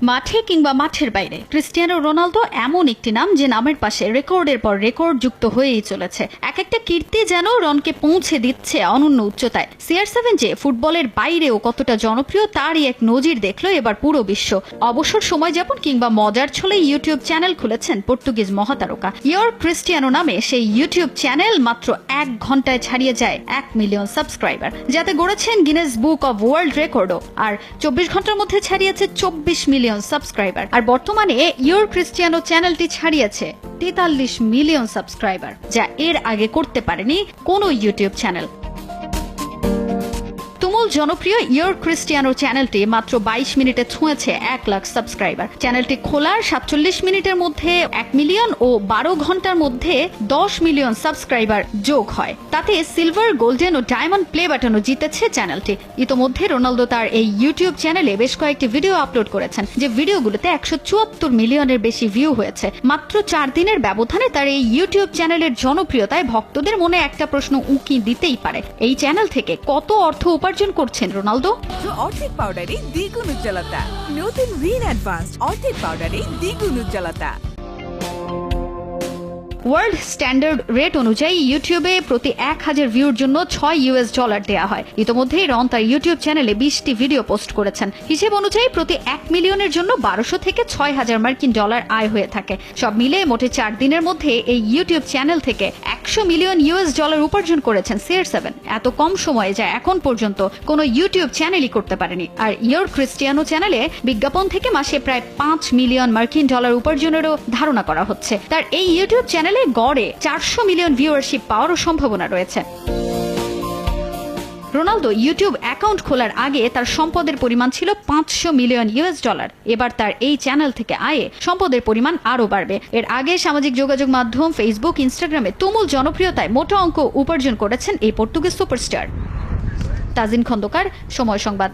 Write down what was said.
মাঠে কিংবা মাঠের বাইরে ক্রিস্টিয়ানো রোনালদো এমন একটি নাম যে নামের পাশে রেকর্ডের পর রেকর্ড যুক্ত হয়েই চলেছে। এক একটা কীর্তি যেন রনকে পৌঁছে দিচ্ছে অনন্য উচ্চতায়। CR7 যে ফুটবলের বাইরেও কতটা জনপ্রিয় তারই এক নজির দেখলো এবার পুরো বিশ্ব। অবসর সময় যাপন কিংবা মজার ছলে ইউটিউব চ্যানেল খুলেছেন পর্তুগিজ মহাতারকা। ইয়োর ক্রিস্টিয়ানো নামে সেই ইউটিউব চ্যানেল মাত্র 1 ঘন্টায় ছাড়িয়ে যায় 1 মিলিয়ন সাবস্ক্রাইবার, যাতে গড়েছেন গিনেস বুক অব ওয়ার্ল্ড রেকর্ডও। আর 24 ঘন্টার মধ্যে ছাড়িয়েছে 24 মিলিয়ন সাবস্ক্রাইবার। আর বর্তমানে ইয়োর ক্রিস্টিয়ানো চ্যানেলটি ছাড়িয়েছে 43 মিলিয়ন সাবস্ক্রাইবার, যা এর আগে করতে পারেনি কোনো ইউটিউব চ্যানেল। তুমুল জনপ্রিয় ইয়োর ক্রিস্টিয়ানো চ্যানেলটি মাত্র 22 মিনিটে ছুঁয়েছে 1 লাখ সাবস্ক্রাইবার। চ্যানেলটি খোলার 47 মিনিটের মধ্যে 1 মিলিয়ন ও 12 ঘন্টার মধ্যে 10 মিলিয়ন সাবস্ক্রাইবার যোগ হয়। তাতে সিলভার, গোল্ডেন ও ডায়মন্ড প্লে বাটনও জিতেছে চ্যানেলটি। ইতোমধ্যে রোনালদো তার এই ইউটিউব চ্যানেলে বেশ কয়েকটি ভিডিও আপলোড করেছেন, যে ভিডিওগুলোতে 174 মিলিয়নের বেশি ভিউ হয়েছে। মাত্র 4 দিনের ব্যবধানে তার এই ইউটিউব চ্যানেলের জনপ্রিয়তায় ভক্তদের মনে একটা প্রশ্ন উঁকি দিতেই পারে, এই চ্যানেল থেকে কত অর্থ উপার্জন করছেন রোনালদো? অর্ধেক পাউডারে দ্বিগুণ উজ্জ্বলতা। নতুন রিন অ্যাডভান্সড অর্ধেক পাউডারে দ্বিগুণ উজ্জ্বলতা। ওয়ার্ল্ড স্ট্যান্ডার্ড রেট অনুযায়ী ইউটিউবে প্রতি 1000 ভিউর জন্য $6 দেওয়া হয়। ইতোমধ্যেই রন তার ইউটিউব চ্যানেলে 20টি ভিডিও পোস্ট করেছেন। হিসেব অনুযায়ী প্রতি 1 মিলিয়নের জন্য 1200 থেকে 6000 মার্কিন ডলার আয় হয়ে থাকে। সব মিলে মোটে 4 দিনের মধ্যে এই ইউটিউব চ্যানেল থেকে $100 মিলিয়ন উপার্জন করেছেন CR7। এত কম সময়ে যা এখন পর্যন্ত কোনো ইউটিউব চ্যানেলই করতে পারেনি। আর ইয়োর ক্রিস্টিয়ানো চ্যানেলে বিজ্ঞাপন থেকে মাসে প্রায় $5 মিলিয়ন উপার্জনেরও ধারণা করা হচ্ছে। তার এই ইউটিউব চ্যানেলে গড়ে 400 মিলিয়ন ভিউয়ারশিপ পাওয়ারও সম্ভাবনা রয়েছে। রোনালদো ইউটিউব অ্যাকাউন্ট খোলার আগে তার সম্পদের পরিমাণ ছিল $500 মিলিয়ন। এবার তার এই চ্যানেল থেকে আয়ে সম্পদের পরিমাণ আরও বাড়বে। এর আগে সামাজিক যোগাযোগ মাধ্যম ফেসবুক, ইনস্টাগ্রামে তুমুল জনপ্রিয়তায় মোটা অঙ্ক উপার্জন করেছেন এই পর্তুগিজ সুপারস্টার। তাজিন খন্দকার, সময় সংবাদ।